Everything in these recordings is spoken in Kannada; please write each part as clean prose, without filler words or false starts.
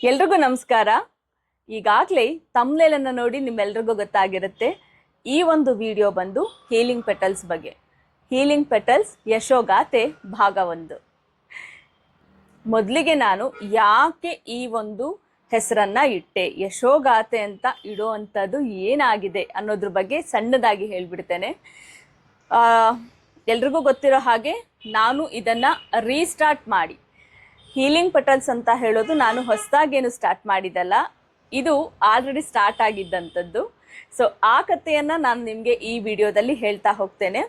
ಎಲ್ರಿಗೂ ನಮಸ್ಕಾರ. ಈಗಾಗಲೇ ತಮ್ನೇಲನ್ನು ನೋಡಿ ನಿಮ್ಮೆಲ್ರಿಗೂ ಗೊತ್ತಾಗಿರುತ್ತೆ. ಈ ಒಂದು ವಿಡಿಯೋ ಬಂದು ಹೀಲಿಂಗ್ ಪೆಟಲ್ಸ್ ಬಗ್ಗೆ. ಹೀಲಿಂಗ್ ಪೆಟಲ್ಸ್ ಯಶೋಗಾಥೆ ಭಾಗ 1. ಮೊದಲಿಗೆ ನಾನು ಯಾಕೆ ಈ ಒಂದು ಹೆಸರನ್ನ ಇಟ್ಟೆ, ಯಶೋಗಾಥೆ ಅಂತ ಇಡುವಂಥದ್ದು ಏನಾಗಿದೆ ಅನ್ನೋದ್ರ ಬಗ್ಗೆ ಸಣ್ಣದಾಗಿ ಹೇಳ್ಬಿಡ್ತೇನೆ. ಎಲ್ರಿಗೂ ಗೊತ್ತಿರೋ ಹಾಗೆ ನಾನು ಇದನ್ನು ರೀಸ್ಟಾರ್ಟ್ ಮಾಡಿ, ಹೀಲಿಂಗ್ ಪೆಟಲ್ಸ್ ಅಂತ ಹೇಳೋದು ನಾನು ಹೊಸದಾಗೇನು ಸ್ಟಾರ್ಟ್ ಮಾಡಿದ್ದಲ್ಲ, ಇದು ಆಲ್ರೆಡಿ ಸ್ಟಾರ್ಟ್ ಆಗಿದ್ದಂಥದ್ದು. ಸೊ ಆ ಕಥೆಯನ್ನು ನಾನು ನಿಮಗೆ ಈ ವಿಡಿಯೋದಲ್ಲಿ ಹೇಳ್ತಾ ಹೋಗ್ತೇನೆ.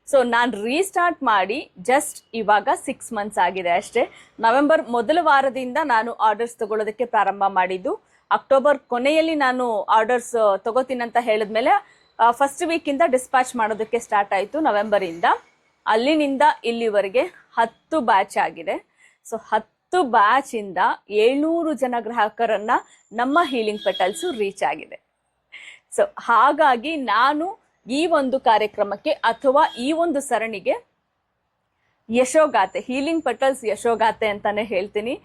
ಸೊ ನಾನು ರೀಸ್ಟಾರ್ಟ್ ಮಾಡಿ ಜಸ್ಟ್ ಇವಾಗ 6 ಮಂತ್ಸ್ ಆಗಿದೆ ಅಷ್ಟೇ. ನವೆಂಬರ್ ಮೊದಲ ವಾರದಿಂದ ನಾನು ಆರ್ಡರ್ಸ್ ತಗೊಳ್ಳೋದಕ್ಕೆ ಪ್ರಾರಂಭ ಮಾಡಿದ್ದು. ಅಕ್ಟೋಬರ್ ಕೊನೆಯಲ್ಲಿ ನಾನು ಆರ್ಡರ್ಸ್ ತಗೋತೀನಂತ ಹೇಳಿದ್ಮೇಲೆ ಫಸ್ಟ್ ವೀಕಿಂದ ಡಿಸ್ಪ್ಯಾಚ್ ಮಾಡೋದಕ್ಕೆ ಸ್ಟಾರ್ಟ್ ಆಯಿತು ನವೆಂಬರಿಂದ. ಅಲ್ಲಿನಿಂದ ಇಲ್ಲಿವರೆಗೆ 10 ಬ್ಯಾಚ್ ಆಗಿದೆ. ಸೊ 10 ಬ್ಯಾಚಿಂದ 700 ಜನ ಗ್ರಾಹಕರನ್ನ ನಮ್ಮ ಹೀಲಿಂಗ್ ಪೆಟಲ್ಸು ರೀಚ್ ಆಗಿದೆ. ಸೊ ಹಾಗಾಗಿ ನಾನು ಈ ಒಂದು ಕಾರ್ಯಕ್ರಮಕ್ಕೆ ಅಥವಾ ಈ ಒಂದು ಸರಣಿಗೆ ಯಶೋಗಾಥೆ, ಹೀಲಿಂಗ್ ಪೆಟಲ್ಸ್ ಯಶೋಗಾಥೆ ಅಂತಾನೆ ಹೇಳ್ತೀನಿ.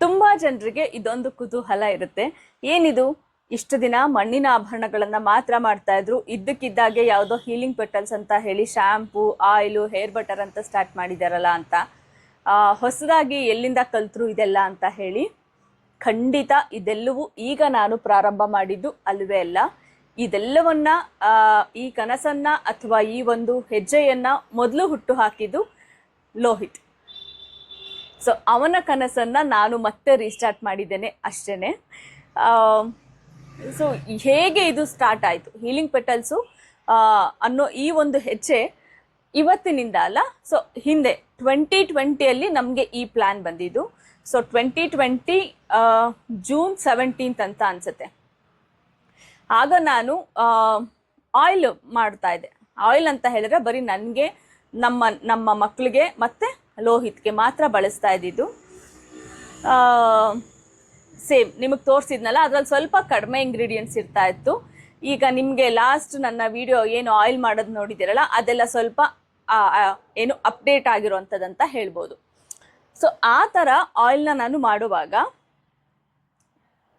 ತುಂಬಾ ಜನರಿಗೆ ಇದೊಂದು ಕುತೂಹಲ ಇರುತ್ತೆ, ಏನಿದು ಇಷ್ಟು ದಿನ ಮಣ್ಣಿನ ಆಭರಣಗಳನ್ನ ಮಾತ್ರ ಮಾಡ್ತಾ ಇದ್ರು, ಇದ್ದಕ್ಕಿದ್ದಾಗೆ ಯಾವುದೋ ಹೀಲಿಂಗ್ ಪೆಟಲ್ಸ್ ಅಂತ ಹೇಳಿ ಶಾಂಪೂ, ಆಯಿಲು, ಹೇರ್ ಬಟರ್ ಅಂತ ಸ್ಟಾರ್ಟ್ ಮಾಡಿದಾರಲ್ಲ ಅಂತ, ಹೊಸದಾಗಿ ಎಲ್ಲಿಂದ ಕಲ್ತರು ಇದೆಲ್ಲ ಅಂತ ಹೇಳಿ. ಖಂಡಿತ ಇದೆಲ್ಲವೂ ಈಗ ನಾನು ಪ್ರಾರಂಭ ಮಾಡಿದ್ದು ಅಲ್ವೇ ಅಲ್ಲ. ಇದೆಲ್ಲವನ್ನ ಈ ಕನಸನ್ನ ಅಥವಾ ಈ ಒಂದು ಹೆಜ್ಜೆಯನ್ನ ಮೊದಲು ಹುಟ್ಟು ಹಾಕಿದ್ದು ಲೋಹಿತ್. ಸೊ ಅವನ ಕನಸನ್ನ ನಾನು ಮತ್ತೆ ರೀಸ್ಟಾರ್ಟ್ ಮಾಡಿದ್ದೇನೆ ಅಷ್ಟೇನೆ. ಸೊ ಹೇಗೆ ಇದು ಸ್ಟಾರ್ಟ್ ಆಯಿತು ಹೀಲಿಂಗ್ ಪೆಟಲ್ಸು ಅನ್ನೋ ಈ ಒಂದು ಹೆಜ್ಜೆ ಇವತ್ತಿನಿಂದ ಅಲ್ಲ, ಸೊ ಹಿಂದೆ 2020ಯಲ್ಲಿ ನಮಗೆ ಈ ಪ್ಲ್ಯಾನ್ ಬಂದಿದ್ದು. ಸೊ 2020 ಜೂನ್ 17 ಅಂತ ಅನಿಸುತ್ತೆ. ಆಗ ನಾನು ಆಯಿಲ್ ಮಾಡ್ತಾ ಇದ್ದೆ. ಆಯಿಲ್ ಅಂತ ಹೇಳಿದ್ರೆ ಬರೀ ನನಗೆ, ನಮ್ಮ ಮಕ್ಕಳಿಗೆ ಮತ್ತು ಲೋಹಿತ್ಗೆ ಮಾತ್ರ ಬಳಸ್ತಾ ಇದ್ದಿದ್ದು. ಸೇಮ್ ನಿಮಗೆ ತೋರಿಸಿದ್ನಲ್ಲ, ಅದರಲ್ಲಿ ಸ್ವಲ್ಪ ಕಡಿಮೆ ಇಂಗ್ರೀಡಿಯೆಂಟ್ಸ್ ಇರ್ತಾ ಇತ್ತು. ಈಗ ನಿಮಗೆ ಲಾಸ್ಟ್ ನನ್ನ ವಿಡಿಯೋ ಏನು ಆಯಿಲ್ ಮಾಡೋದು ನೋಡಿದ್ದೀರಲ್ಲ, ಅದೆಲ್ಲ ಸ್ವಲ್ಪ ಏನು ಅಪ್ಡೇಟ್ ಆಗಿರೋವಂಥದ್ದಂತ ಹೇಳ್ಬೋದು. ಸೊ ಆ ಥರ ಆಯಿಲ್ನ ನಾನು ಮಾಡುವಾಗ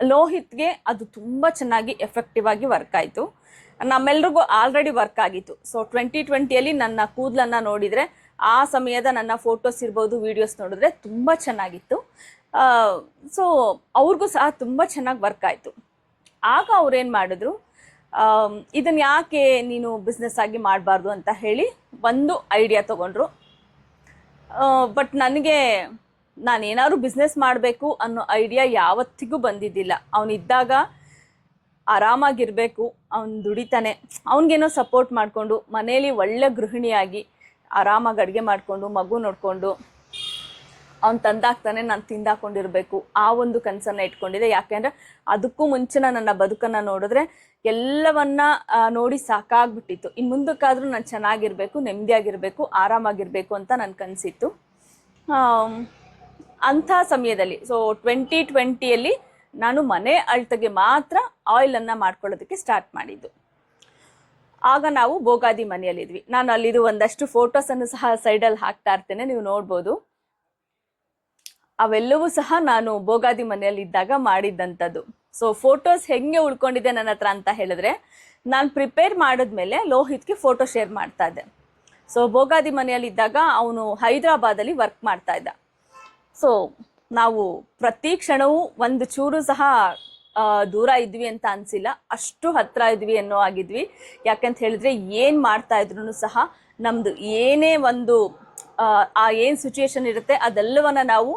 ಲೋಹಿತ್ಗೆ ಅದು ತುಂಬ ಚೆನ್ನಾಗಿ ಎಫೆಕ್ಟಿವ್ ಆಗಿ ವರ್ಕ್ ಆಯಿತು. ನಮ್ಮೆಲ್ರಿಗೂ ಆಲ್ರೆಡಿ ವರ್ಕ್ ಆಗಿತ್ತು. ಸೊ 2020ಯಲ್ಲಿ ನನ್ನ ಕೂದಲನ್ನು ನೋಡಿದರೆ, ಆ ಸಮಯದ ನನ್ನ ಫೋಟೋಸ್ ಇರ್ಬೋದು, ವೀಡಿಯೋಸ್ ನೋಡಿದ್ರೆ ತುಂಬ ಚೆನ್ನಾಗಿತ್ತು. ಸೊ ಅವ್ರಿಗೂ ಸಹ ತುಂಬ ಚೆನ್ನಾಗಿ ವರ್ಕ್ ಆಯಿತು. ಆಗ ಅವ್ರೇನು ಮಾಡಿದ್ರು, ಇದನ್ನು ಯಾಕೆ ನೀನು ಬಿಸ್ನೆಸ್ ಆಗಿ ಮಾಡಬಾರ್ದು ಅಂತ ಹೇಳಿ ಒಂದು ಐಡಿಯಾ ತೊಗೊಂಡ್ರು. ಬಟ್ ನನಗೆ ನಾನೇನಾದ್ರು ಬಿಸ್ನೆಸ್ ಮಾಡಬೇಕು ಅನ್ನೋ ಐಡಿಯಾ ಯಾವತ್ತಿಗೂ ಬಂದಿದ್ದಿಲ್ಲ. ಅವನಿದ್ದಾಗ ಆರಾಮಾಗಿರಬೇಕು, ಅವನು ದುಡಿತಾನೆ, ಅವನಿಗೇನೋ ಸಪೋರ್ಟ್ ಮಾಡಿಕೊಂಡು ಮನೇಲಿ ಒಳ್ಳೆ ಗೃಹಿಣಿಯಾಗಿ ಆರಾಮಾಗಿ ಅಡುಗೆ ಮಾಡಿಕೊಂಡು ಮಗು ನೋಡಿಕೊಂಡು ಅವ್ನು ತಂದಾಕ್ತಾನೆ, ನಾನು ತಿಂದಾಕೊಂಡಿರಬೇಕು, ಆ ಒಂದು ಕನಸನ್ನು ಇಟ್ಕೊಂಡಿದ್ದೆ. ಯಾಕೆಂದರೆ ಅದಕ್ಕೂ ಮುಂಚೆ ನನ್ನ ಬದುಕನ್ನು ನೋಡಿದ್ರೆ ಎಲ್ಲವನ್ನ ನೋಡಿ ಸಾಕಾಗ್ಬಿಟ್ಟಿತ್ತು. ಇನ್ನು ಮುಂದಕ್ಕಾದರೂ ನಾನು ಚೆನ್ನಾಗಿರಬೇಕು, ನೆಮ್ಮದಿಯಾಗಿರಬೇಕು, ಆರಾಮಾಗಿರಬೇಕು ಅಂತ ನನ್ನ ಕನಸಿತ್ತು. ಅಂಥ ಸಮಯದಲ್ಲಿ ಸೊ 2020ಯಲ್ಲಿ ನಾನು ಮನೆ ಅಳತೆಗೆ ಮಾತ್ರ ಆಯಿಲನ್ನು ಮಾಡ್ಕೊಳ್ಳೋದಕ್ಕೆ ಸ್ಟಾರ್ಟ್ ಮಾಡಿದ್ದು. ಆಗ ನಾವು ಬೋಗಾದಿ ಮನೆಯಲ್ಲಿದ್ವಿ. ನಾನು ಅಲ್ಲಿದು ಒಂದಷ್ಟು ಫೋಟೋಸನ್ನು ಸಹ ಸೈಡಲ್ಲಿ ಹಾಕ್ತಾ ಇರ್ತೇನೆ, ನೀವು ನೋಡ್ಬೋದು. ಅವೆಲ್ಲವೂ ಸಹ ನಾನು ಬೋಗಾದಿ ಮನೆಯಲ್ಲಿ ಇದ್ದಾಗ ಮಾಡಿದ್ದಂಥದ್ದು. ಸೊ ಫೋಟೋಸ್ ಹೆಂಗೆ ಉಳ್ಕೊಂಡಿದೆ ನನ್ನ ಹತ್ರ ಅಂತ ಹೇಳಿದ್ರೆ, ನಾನು ಪ್ರಿಪೇರ್ ಮಾಡಿದ್ಮೇಲೆ ಲೋಹಿತ್ಗೆ ಫೋಟೋ ಶೇರ್ ಮಾಡ್ತಾ ಇದ್ದೆ. ಸೊ ಬೋಗಾದಿ ಮನೆಯಲ್ಲಿ ಇದ್ದಾಗ ಅವನು ಹೈದರಾಬಾದಲ್ಲಿ ವರ್ಕ್ ಮಾಡ್ತಾ ಇದ್ದ. ಸೊ ನಾವು ಪ್ರತಿ ಕ್ಷಣವೂ ಒಂದು ಚೂರು ಸಹ ದೂರ ಇದ್ವಿ ಅಂತ ಅನಿಸಿಲ್ಲ, ಅಷ್ಟು ಹತ್ತಿರ ಇದ್ವಿ ಅನ್ನೋ ಆಗಿದ್ವಿ. ಯಾಕಂತ ಹೇಳಿದ್ರೆ ಏನು ಮಾಡ್ತಾ ಇದ್ರು ಸಹ ನಮ್ಮದು ಏನೇ ಒಂದು ಏನು ಸಿಚುಯೇಷನ್ ಇರುತ್ತೆ ಅದೆಲ್ಲವನ್ನ ನಾವು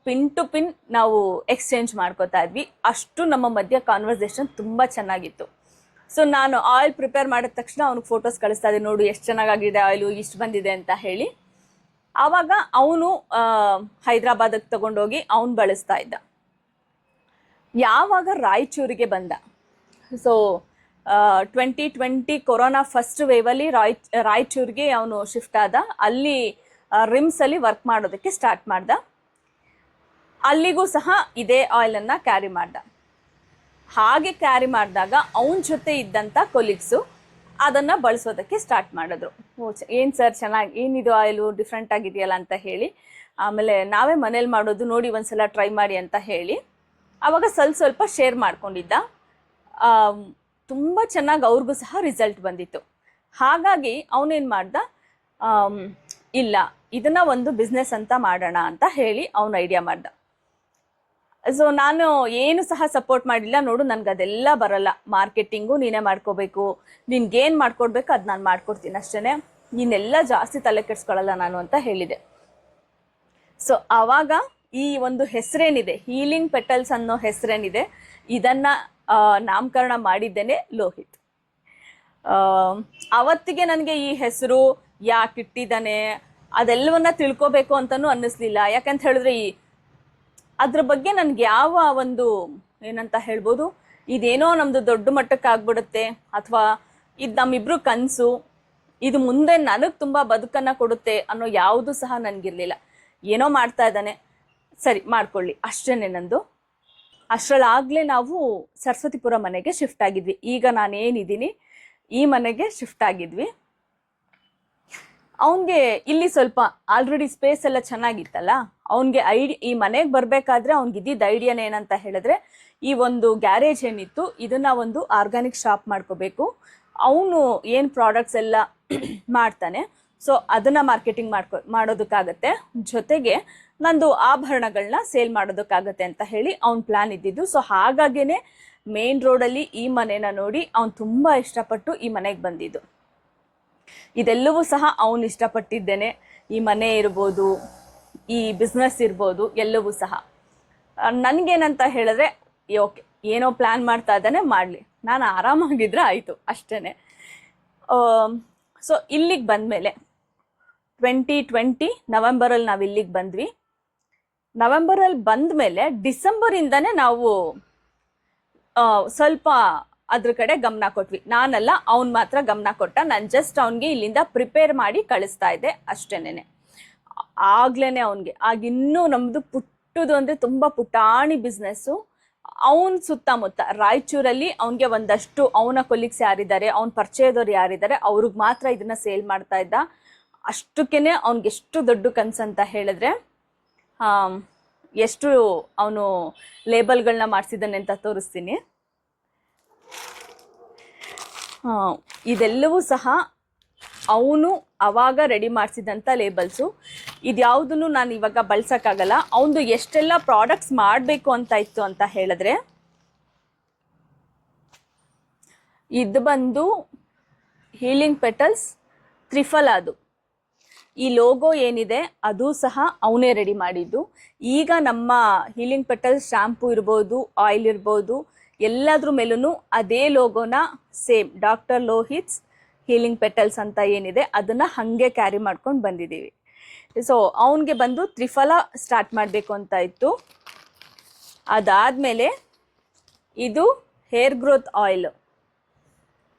ಪಿನ್ ಟು ಪಿನ್ ನಾವು ಎಕ್ಸ್ಚೇಂಜ್ ಮಾಡ್ಕೋತಾ ಇದ್ವಿ. ಅಷ್ಟು ನಮ್ಮ ಮಧ್ಯ ಕಾನ್ವರ್ಸೇಷನ್ ತುಂಬ ಚೆನ್ನಾಗಿತ್ತು. ಸೊ ನಾನು ಆಯಿಲ್ ಪ್ರಿಪೇರ್ ಮಾಡಿದ ತಕ್ಷಣ ಅವ್ನಿಗೆ ಫೋಟೋಸ್ ಕಳಿಸ್ತಾ ಇದ್ದೆ, ನೋಡು ಎಷ್ಟು ಚೆನ್ನಾಗಿದೆ ಆಯಿಲು, ಇಷ್ಟು ಬಂದಿದೆ ಅಂತ ಹೇಳಿ. ಆವಾಗ ಅವನು ಹೈದರಾಬಾದಕ್ಕೆ ತಗೊಂಡೋಗಿ ಅವನು ಬಳಸ್ತಾ ಇದ್ದ. ಯಾವಾಗ ರಾಯಚೂರಿಗೆ ಬಂದ, ಸೊ 2020 ಕೊರೋನಾ ಫಸ್ಟ್ ವೇವಲ್ಲಿ ರಾಯಚೂರಿಗೆ ಅವನು ಶಿಫ್ಟ್ ಆದ. ಅಲ್ಲಿ ರಿಮ್ಸಲ್ಲಿ ವರ್ಕ್ ಮಾಡೋದಕ್ಕೆ ಸ್ಟಾರ್ಟ್ ಮಾಡ್ದ. ಅಲ್ಲಿಗೂ ಸಹ ಇದೇ ಆಯಿಲನ್ನು ಕ್ಯಾರಿ ಮಾಡ್ದ. ಹಾಗೆ ಕ್ಯಾರಿ ಮಾಡಿದಾಗ ಅವನ ಜೊತೆ ಇದ್ದಂಥ ಕೊಲೀಗ್ಸು ಅದನ್ನು ಬಳಸೋದಕ್ಕೆ ಸ್ಟಾರ್ಟ್ ಮಾಡಿದ್ರು. ಏನು ಸರ್ ಚೆನ್ನಾಗಿ, ಏನಿದು ಆಯಿಲು ಡಿಫ್ರೆಂಟ್ ಆಗಿದೆಯಲ್ಲ ಅಂತ ಹೇಳಿ. ಆಮೇಲೆ ನಾವೇ ಮನೇಲಿ ಮಾಡೋದು, ನೋಡಿ ಒಂದ್ಸಲ ಟ್ರೈ ಮಾಡಿ ಅಂತ ಹೇಳಿ ಆವಾಗ ಸ್ವಲ್ಪ ಶೇರ್ ಮಾಡ್ಕೊಂಡಿದ್ದ. ತುಂಬ ಚೆನ್ನಾಗಿ ಅವ್ರಿಗೂ ಸಹ ರಿಸಲ್ಟ್ ಬಂದಿತ್ತು. ಹಾಗಾಗಿ ಅವನೇನು ಮಾಡ್ದ, ಇಲ್ಲ ಇದನ್ನು ಒಂದು ಬಿಸ್ನೆಸ್ ಅಂತ ಮಾಡೋಣ ಅಂತ ಹೇಳಿ ಅವನು ಐಡಿಯಾ ಮಾಡ್ದ. ಸೊ ನಾನು ಏನು ಸಹ ಸಪೋರ್ಟ್ ಮಾಡಿಲ್ಲ. ನೋಡು, ನನಗೆ ಅದೆಲ್ಲ ಬರಲ್ಲ, ಮಾರ್ಕೆಟಿಂಗು ನೀನೇ ಮಾಡ್ಕೋಬೇಕು, ನಿನ್ಗೇನು ಮಾಡ್ಕೊಡ್ಬೇಕು ಅದು ನಾನು ಮಾಡ್ಕೊಡ್ತೀನಿ ಅಷ್ಟೇ, ನೀನೆಲ್ಲ ಜಾಸ್ತಿ ತಲೆ ಕೆಡಿಸ್ಕೊಳ್ಳಲ್ಲ ನಾನು ಅಂತ ಹೇಳಿದೆ. ಸೊ ಆವಾಗ ಈ ಒಂದು ಹೆಸರೇನಿದೆ, ಹೀಲಿಂಗ್ ಪೆಟಲ್ಸ್ ಅನ್ನೋ ಹೆಸರೇನಿದೆ, ಇದನ್ನು ನಾಮಕರಣ ಮಾಡಿದ್ದೇನೆ ಲೋಹಿತ್. ಅವತ್ತಿಗೆ ನನಗೆ ಈ ಹೆಸರು ಯಾಕೆ ಇಟ್ಟಿದ್ದಾನೆ ಅದೆಲ್ಲವನ್ನ ತಿಳ್ಕೊಬೇಕು ಅಂತಲೂ ಅನ್ನಿಸ್ಲಿಲ್ಲ. ಯಾಕಂತ ಹೇಳಿದ್ರೆ ಅದ್ರ ಬಗ್ಗೆ ನನಗೆ ಯಾವ ಒಂದು ಏನಂತ ಹೇಳ್ಬೋದು, ಇದೇನೋ ನಮ್ಮದು ದೊಡ್ಡ ಮಟ್ಟಕ್ಕೆ ಆಗ್ಬಿಡುತ್ತೆ, ಅಥವಾ ಇದು ನಮ್ಮಿಬ್ರು ಕನಸು, ಇದು ಮುಂದೆ ನನಗೆ ತುಂಬ ಬದುಕನ್ನು ಕೊಡುತ್ತೆ ಅನ್ನೋ ಯಾವುದು ಸಹ ನನಗಿರಲಿಲ್ಲ. ಏನೋ ಮಾಡ್ತಾ ಇದ್ದಾನೆ, ಸರಿ ಮಾಡ್ಕೊಳ್ಳಿ ಅಷ್ಟೇ ನಂದು. ಅಷ್ಟರಲ್ಲಾಗಲೇ ನಾವು ಸರಸ್ವತಿಪುರ ಮನೆಗೆ ಶಿಫ್ಟ್ ಆಗಿದ್ವಿ. ಈಗ ನಾನೇನಿದ್ದೀನಿ ಈ ಮನೆಗೆ ಶಿಫ್ಟ್ ಆಗಿದ್ವಿ. ಅವನಿಗೆ ಇಲ್ಲಿ ಸ್ವಲ್ಪ ಆಲ್ರೆಡಿ ಸ್ಪೇಸ್ ಎಲ್ಲ ಚೆನ್ನಾಗಿತ್ತಲ್ಲ, ಅವನಿಗೆ ಈ ಮನೆಗೆ ಬರಬೇಕಾದ್ರೆ ಅವ್ನಿಗೆ ಇದ್ದಿದ್ದ ಐಡಿಯಾನ ಏನಂತ ಹೇಳಿದ್ರೆ, ಈ ಒಂದು ಗ್ಯಾರೇಜ್ ಏನಿತ್ತು ಇದನ್ನು ಒಂದು ಆರ್ಗ್ಯಾನಿಕ್ ಶಾಪ್ ಮಾಡ್ಕೋಬೇಕು. ಅವನು ಏನು ಪ್ರಾಡಕ್ಟ್ಸ್ ಎಲ್ಲ ಮಾಡ್ತಾನೆ, ಸೊ ಅದನ್ನು ಮಾರ್ಕೆಟಿಂಗ್ ಮಾಡೋದಕ್ಕಾಗತ್ತೆ, ಜೊತೆಗೆ ನಂದು ಆಭರಣಗಳನ್ನ ಸೇಲ್ ಮಾಡೋದಕ್ಕಾಗತ್ತೆ ಅಂತ ಹೇಳಿ ಅವ್ನ ಪ್ಲ್ಯಾನ್ ಇದ್ದಿದ್ದು. ಸೊ ಹಾಗಾಗೇ ಮೇನ್ ರೋಡಲ್ಲಿ ಈ ಮನೆನ ನೋಡಿ ಅವ್ನು ತುಂಬ ಇಷ್ಟಪಟ್ಟು ಈ ಮನೆಗೆ ಬಂದಿದ್ದು. ಇದೆಲ್ಲವೂ ಸಹ ಅವನು ಇಷ್ಟಪಟ್ಟಿದ್ದೇನೆ. ಈ ಮನೆ ಇರ್ಬೋದು, ಈ ಬಿಸ್ನೆಸ್ ಇರ್ಬೋದು, ಎಲ್ಲವೂ ಸಹ. ನನಗೇನಂತ ಹೇಳಿದ್ರೆ, ಓಕೆ ಏನೋ ಪ್ಲ್ಯಾನ್ ಮಾಡ್ತಾ ಇದ್ದಾನೆ, ಮಾಡಲಿ, ನಾನು ಆರಾಮಾಗಿದ್ರೆ ಆಯಿತು ಅಷ್ಟೇ. ಸೊ ಇಲ್ಲಿಗೆ ಬಂದಮೇಲೆ 2020 ನವೆಂಬರಲ್ಲಿ ನಾವು ಇಲ್ಲಿಗೆ ಬಂದ್ವಿ. ನವೆಂಬರಲ್ಲಿ ಬಂದ ಮೇಲೆ ಡಿಸೆಂಬರಿಂದನೇ ನಾವು ಸ್ವಲ್ಪ ಅದ್ರ ಕಡೆ ಗಮನ ಕೊಟ್ವಿ. ನಾನಲ್ಲ, ಅವ್ನು ಮಾತ್ರ ಗಮನ ಕೊಟ್ಟ. ನಾನು ಜಸ್ಟ್ ಅವನಿಗೆ ಇಲ್ಲಿಂದ ಪ್ರಿಪೇರ್ ಮಾಡಿ ಕಳಿಸ್ತಾ ಇದ್ದೆ ಅಷ್ಟೇನೆ. ಆಗ್ಲೇ ಅವನಿಗೆ ಆಗಿನ್ನೂ ನಮ್ಮದು ಪುಟ್ಟದು ಅಂದರೆ ತುಂಬ ಪುಟಾಣಿ ಬಿಸ್ನೆಸ್ಸು. ಅವನ ಸುತ್ತಮುತ್ತ ರಾಯಚೂರಲ್ಲಿ ಅವನಿಗೆ ಒಂದಷ್ಟು ಅವನ ಕೊಲೀಗ್ಸ್ ಯಾರಿದ್ದಾರೆ, ಅವನ ಪರಿಚಯದವ್ರು ಯಾರಿದ್ದಾರೆ, ಅವ್ರಿಗೆ ಮಾತ್ರ ಇದನ್ನು ಸೇಲ್ ಮಾಡ್ತಾ ಇದ್ದ. ಅಷ್ಟಕ್ಕೇ ಅವ್ನಿಗೆ ಎಷ್ಟು ದೊಡ್ಡ ಕನಸು ಅಂತ ಹೇಳಿದ್ರೆ, ಎಷ್ಟು ಅವನು ಲೇಬಲ್ಗಳನ್ನ ಮಾಡಿಸಿದ್ದಾನೆ ಅಂತ ತೋರಿಸ್ತೀನಿ. ಇದೆಲ್ಲವೂ ಸಹ ಅವನು ಅವಾಗ ರೆಡಿ ಮಾಡಿಸಿದಂಥ ಲೇಬಲ್ಸು. ಇದ್ಯಾವುದನ್ನು ನಾನು ಇವಾಗ ಬಳಸೋಕ್ಕಾಗಲ್ಲ. ಅವನು ಎಷ್ಟೆಲ್ಲ ಪ್ರಾಡಕ್ಟ್ಸ್ ಮಾಡಬೇಕು ಅಂತ ಇತ್ತು ಅಂತ ಹೇಳಿದ್ರೆ, ಇದು ಬಂದು ಹೀಲಿಂಗ್ ಪೆಟಲ್ಸ್ ತ್ರಿಫಲ. ಅದು ಈ ಲೋಗೋ ಏನಿದೆ ಅದು ಸಹ ಅವನೇ ರೆಡಿ ಮಾಡಿದ್ದು. ಈಗ ನಮ್ಮ ಹೀಲಿಂಗ್ ಪೆಟಲ್ಸ್ ಶಾಂಪೂ ಇರ್ಬೋದು, ಆಯಿಲ್ ಇರ್ಬೋದು, ಎಲ್ಲದ್ರ ಮೇಲೂ ಅದೇ ಲೋಗೋನ ಸೇಮ್ ಡಾಕ್ಟರ್ ಲೋಹಿತ್ಸ್ ಹೀಲಿಂಗ್ ಪೆಟಲ್ಸ್ ಅಂತ ಏನಿದೆ ಅದನ್ನು ಹಾಗೆ ಕ್ಯಾರಿ ಮಾಡ್ಕೊಂಡು ಬಂದಿದ್ದೀವಿ. ಸೊ ಅವನಿಗೆ ಬಂದು ತ್ರಿಫಲ ಸ್ಟಾರ್ಟ್ ಮಾಡಬೇಕು ಅಂತ ಇತ್ತು. ಅದಾದಮೇಲೆ ಇದು ಹೇರ್ ಗ್ರೋತ್ ಆಯಿಲ್,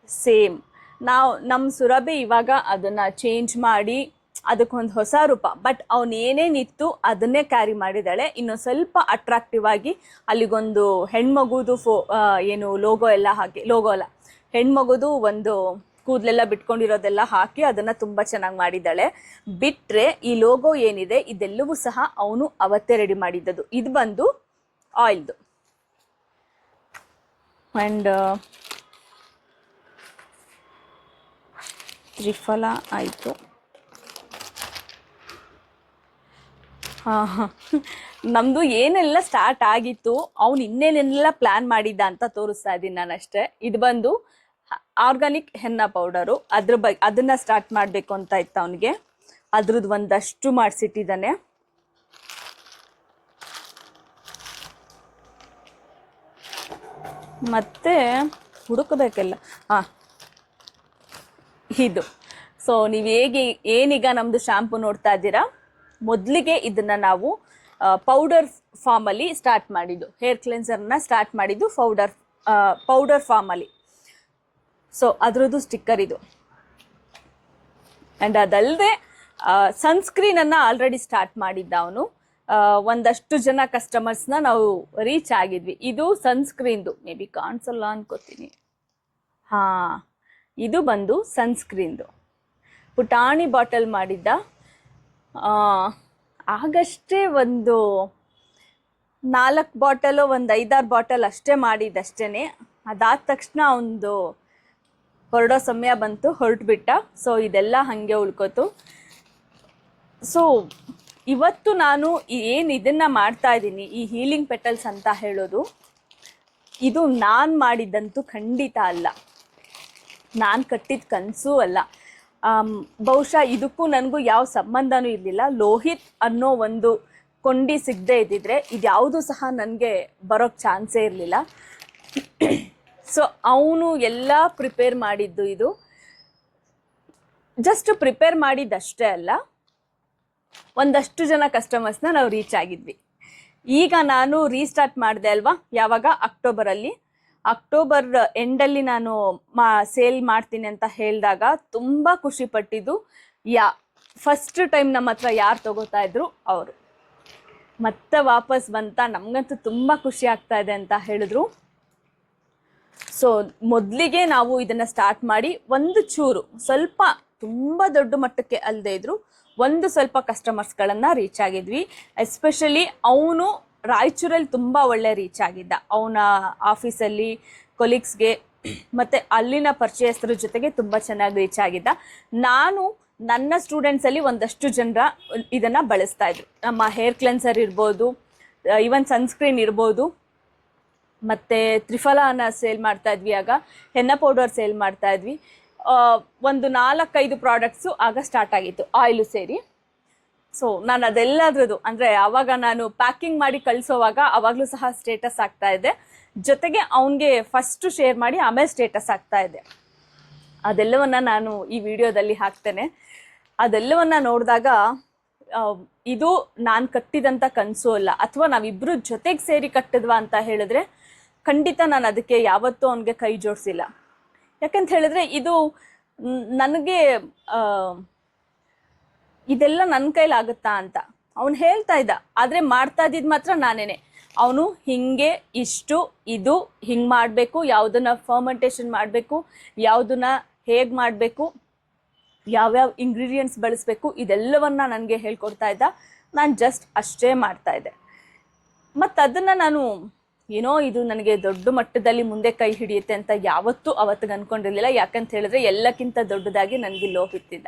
ಸೇಮ್ ನಮ್ಮ ಸುರಭಿ ಇವಾಗ ಅದನ್ನು ಚೇಂಜ್ ಮಾಡಿ ಅದಕ್ಕೊಂದು ಹೊಸ ರೂಪ, ಬಟ್ ಅವನೇನೇನಿತ್ತು ಅದನ್ನೇ ಕ್ಯಾರಿ ಮಾಡಿದ್ದಾಳೆ. ಇನ್ನೊಂದು ಸ್ವಲ್ಪ ಅಟ್ರಾಕ್ಟಿವ್ ಆಗಿ ಅಲ್ಲಿಗೊಂದು ಹೆಣ್ಮಗುದು ಏನು ಲೋಗೋ ಎಲ್ಲ ಹಾಕಿ, ಲೋಗೋ ಅಲ್ಲ, ಹೆಣ್ಮಗುದು ಒಂದು ಕೂದಲೆಲ್ಲ ಬಿಟ್ಕೊಂಡಿರೋದೆಲ್ಲ ಹಾಕಿ ಅದನ್ನು ತುಂಬ ಚೆನ್ನಾಗಿ ಮಾಡಿದ್ದಾಳೆ. ಬಿಟ್ಟರೆ ಈ ಲೋಗೋ ಏನಿದೆ ಇದೆಲ್ಲವೂ ಸಹ ಅವನು ಅವತ್ತೇ ರೆಡಿ ಮಾಡಿದ್ದದು. ಇದು ಬಂದು ಆಯಿಲ್ದು. ಆ್ಯಂಡ್ ತ್ರಿಫಲ ಆಯಿತು. ನಮ್ಮದು ಏನೆಲ್ಲ ಸ್ಟಾರ್ಟ್ ಆಗಿತ್ತು, ಅವನು ಇನ್ನೇನೆಲ್ಲ ಪ್ಲ್ಯಾನ್ ಮಾಡಿದ್ದ ಅಂತ ತೋರಿಸ್ತಾ ಇದ್ದೀನಿ ನಾನು ಅಷ್ಟೇ. ಇದು ಬಂದು ಆರ್ಗಾನಿಕ್ ಹೆನ್ನ ಪೌಡರು, ಅದನ್ನು ಸ್ಟಾರ್ಟ್ ಮಾಡಬೇಕು ಅಂತ ಇತ್ತು ಅವನಿಗೆ. ಅದ್ರದ್ದು ಒಂದಷ್ಟು ಮಾಡಿಸಿಟ್ಟಿದ್ದಾನೆ. ಮತ್ತು ಹುಡುಕಬೇಕೆಲ್ಲ. ಇದು ಸೊ ನೀವು ಏನೀಗ ನಮ್ಮದು ಶಾಂಪು ನೋಡ್ತಾ ಇದ್ದೀರಾ, ಮೊದಲಿಗೆ ಇದನ್ನು ನಾವು ಪೌಡರ್ ಫಾರ್ಮಲ್ಲಿ ಸ್ಟಾರ್ಟ್ ಮಾಡಿದ್ದು. ಹೇರ್ ಕ್ಲೆನ್ಸರ್ನ ಸ್ಟಾರ್ಟ್ ಮಾಡಿದ್ದು ಪೌಡರ್ ಫಾರ್ಮಲ್ಲಿ. ಸೊ ಅದರದ್ದು ಸ್ಟಿಕ್ಕರ್ ಇದು. ಆ್ಯಂಡ್ ಅದಲ್ಲದೆ ಸನ್ಸ್ಕ್ರೀನನ್ನು ಆಲ್ರೆಡಿ ಸ್ಟಾರ್ಟ್ ಮಾಡಿದ್ದ ಅವನು. ಒಂದಷ್ಟು ಜನ ಕಸ್ಟಮರ್ಸ್ನ ನಾವು ರೀಚ್ ಆಗಿದ್ವಿ. ಇದು ಸನ್ಸ್ಕ್ರೀನ್ದು, ಮೇ ಬಿ ಕಾಣಿಸಲ್ಲ ಅನ್ಕೋತೀನಿ. ಇದು ಬಂದು ಸನ್ಸ್ಕ್ರೀನ್ದು ಪುಟಾಣಿ ಬಾಟಲ್ ಮಾಡಿದ್ದ. ಆಗಷ್ಟೇ ಒಂದು 4 ಬಾಟಲು ಒಂದು 5-6 ಬಾಟಲ್ ಅಷ್ಟೇ ಮಾಡಿದ್ದಷ್ಟೇ. ಅದಾದ ತಕ್ಷಣ ಒಂದು ಹೊರಡೋ ಸಮಯ ಬಂತು, ಹೊರಟುಬಿಟ್ಟ. ಸೊ ಇದೆಲ್ಲ ಹಾಗೆ ಉಳ್ಕೋತು. ಸೊ ಇವತ್ತು ನಾನು ಏನು ಇದನ್ನು ಮಾಡ್ತಾ ಇದ್ದೀನಿ, ಈ ಹೀಲಿಂಗ್ ಪೆಟಲ್ಸ್ ಅಂತ ಹೇಳೋದು, ಇದು ನಾನು ಮಾಡಿದ್ದಂತೂ ಖಂಡಿತ ಅಲ್ಲ, ನಾನು ಕಟ್ಟಿದ ಕನಸೂ ಅಲ್ಲ. ಬಹುಶಃ ಇದಕ್ಕೂ ನನಗೂ ಯಾವ ಸಂಬಂಧನೂ ಇರಲಿಲ್ಲ. ಲೋಹಿತ್ ಅನ್ನೋ ಒಂದು ಕೊಂಡಿ ಸಿಗದೆ ಇದ್ದಿದ್ರೆ ಇದ್ಯಾವುದೂ ಸಹ ನನಗೆ ಬರೋಕ್ಕೆ ಚಾನ್ಸೇ ಇರಲಿಲ್ಲ. ಸೊ ಅವನು ಎಲ್ಲ ಪ್ರಿಪೇರ್ ಮಾಡಿದ್ದು. ಇದು ಜಸ್ಟ್ ಪ್ರಿಪೇರ್ ಮಾಡಿದ್ದಷ್ಟೇ ಅಲ್ಲ, ಒಂದಷ್ಟು ಜನ ಕಸ್ಟಮರ್ಸ್ನ ನಾವು ರೀಚ್ ಆಗಿದ್ವಿ. ಈಗ ನಾನು ರೀಸ್ಟಾರ್ಟ್ ಮಾಡಿದೆ ಅಲ್ವಾ, ಯಾವಾಗ ಅಕ್ಟೋಬರ್ ಎಂಡಲ್ಲಿ ನಾನು ಸೇಲ್ ಮಾಡ್ತೀನಿ ಅಂತ ಹೇಳಿದಾಗ ತುಂಬ ಖುಷಿ ಪಟ್ಟಿದ್ದು ಫಸ್ಟ್ ಟೈಮ್ ನಮ್ಮ ಹತ್ರ ಯಾರು ತಗೋತಾ ಇದ್ರು ಅವರು ಮತ್ತೆ ವಾಪಸ್ ಬಂತ. ನಮಗಂತೂ ತುಂಬ ಖುಷಿ ಆಗ್ತಾ ಇದೆ ಅಂತ ಹೇಳಿದ್ರು. ಸೊ ಮೊದಲಿಗೆ ನಾವು ಇದನ್ನು ಸ್ಟಾರ್ಟ್ ಮಾಡಿ ಒಂದು ಚೂರು ಸ್ವಲ್ಪ ತುಂಬ ದೊಡ್ಡ ಮಟ್ಟಕ್ಕೆ ಅಲ್ಲದೆ ಇದ್ರು ಒಂದು ಸ್ವಲ್ಪ ಕಸ್ಟಮರ್ಸ್ಗಳನ್ನು ರೀಚ್ ಆಗಿದ್ವಿ. ಎಸ್ಪೆಷಲಿ ಅವನು ರಾಯಚೂರಲ್ಲಿ ತುಂಬ ಒಳ್ಳೆ ರೀಚ್ ಆಗಿದ್ದ. ಅವನ ಆಫೀಸಲ್ಲಿ ಕೊಲೀಗ್ಸ್ಗೆ ಮತ್ತು ಅಲ್ಲಿನ ಪರಿಚಯಸ್ಥರ ಜೊತೆಗೆ ತುಂಬ ಚೆನ್ನಾಗಿ ರೀಚ್ ಆಗಿದ್ದ. ನಾನು ನನ್ನ ಸ್ಟೂಡೆಂಟ್ಸಲ್ಲಿ ಒಂದಷ್ಟು ಜನರ ಇದನ್ನು ಬಳಸ್ತಾ ಇದ್ರು. ನಮ್ಮ ಹೇರ್ ಕ್ಲೆನ್ಸರ್ ಇರ್ಬೋದು, ಈವನ್ ಸನ್ಸ್ಕ್ರೀನ್ ಇರ್ಬೋದು, ಮತ್ತು ತ್ರಿಫಲಾನ ಸೇಲ್ ಮಾಡ್ತಾ ಇದ್ವಿ, ಆಗ ಹೆನ್ನ ಪೌಡರ್ ಸೇಲ್ ಮಾಡ್ತಾ ಇದ್ವಿ. ಒಂದು 4-5 ಪ್ರಾಡಕ್ಟ್ಸು ಆಗ ಸ್ಟಾರ್ಟ್ ಆಗಿತ್ತು, ಆಯಿಲು ಸೇರಿ. ಸೊ ನಾನು ಅದೆಲ್ಲದ್ರದ್ದು ಅಂದರೆ ಆವಾಗ ನಾನು ಪ್ಯಾಕಿಂಗ್ ಮಾಡಿ ಕಳಿಸೋವಾಗ ಆವಾಗಲೂ ಸಹ ಸ್ಟೇಟಸ್ ಆಗ್ತಾ ಇದೆ, ಜೊತೆಗೆ ಅವನಿಗೆ ಫಸ್ಟು ಶೇರ್ ಮಾಡಿ ಆಮೇಲೆ ಸ್ಟೇಟಸ್ ಆಗ್ತಾ ಇದೆ. ಅದೆಲ್ಲವನ್ನು ನಾನು ಈ ವಿಡಿಯೋದಲ್ಲಿ ಹಾಕ್ತೇನೆ. ಅದೆಲ್ಲವನ್ನು ನೋಡಿದಾಗ ಇದು ನಾನು ಕಟ್ಟಿದಂಥ ಕನಸು ಅಲ್ಲ, ಅಥವಾ ನಾವಿಬ್ಬರು ಜೊತೆಗೆ ಸೇರಿ ಕಟ್ಟಿದ್ವಾ ಅಂತ ಹೇಳಿದ್ರೆ ಖಂಡಿತ ನಾನು ಅದಕ್ಕೆ ಯಾವತ್ತೂ ಅವನಿಗೆ ಕೈ ಜೋಡಿಸಿಲ್ಲ. ಯಾಕಂತ ಹೇಳಿದ್ರೆ ಇದು ನನಗೆ ಇದೆಲ್ಲ ನನ್ನ ಕೈಲಾಗುತ್ತಾ ಅಂತ ಅವನು ಹೇಳ್ತಾ ಇದ್ದ, ಆದರೆ ಮಾಡ್ತಾ ಇದ್ದಿದ್ದು ಮಾತ್ರ ನಾನೇನೆ. ಅವನು ಹಿಂಗೆ ಇದು ಹಿಂಗೆ ಮಾಡಬೇಕು, ಯಾವುದನ್ನು ಫರ್ಮೆಂಟೇಷನ್ ಮಾಡಬೇಕು, ಯಾವುದನ್ನು ಹೇಗೆ ಮಾಡಬೇಕು, ಯಾವ್ಯಾವ ಇಂಗ್ರೀಡಿಯೆಂಟ್ಸ್ ಬಳಸಬೇಕು, ಇದೆಲ್ಲವನ್ನ ನನಗೆ ಹೇಳ್ಕೊಡ್ತಾ ಇದ್ದ. ನಾನು ಜಸ್ಟ್ ಅಷ್ಟೇ ಮಾಡ್ತಾಯಿದ್ದೆ. ಮತ್ತು ಅದನ್ನು ನಾನು ಏನೋ ಇದು ನನಗೆ ದೊಡ್ಡ ಮಟ್ಟದಲ್ಲಿ ಮುಂದೆ ಕೈ ಹಿಡಿಯುತ್ತೆ ಅಂತ ಯಾವತ್ತೂ ಅವತ್ತಿಗೆ ಅಂದ್ಕೊಂಡಿರಲಿಲ್ಲ. ಯಾಕಂತ ಹೇಳಿದ್ರೆ ಎಲ್ಲಕ್ಕಿಂತ ದೊಡ್ಡದಾಗಿ ನನಗೆ ಲೋಹಿತ್ತಿದ್ದ.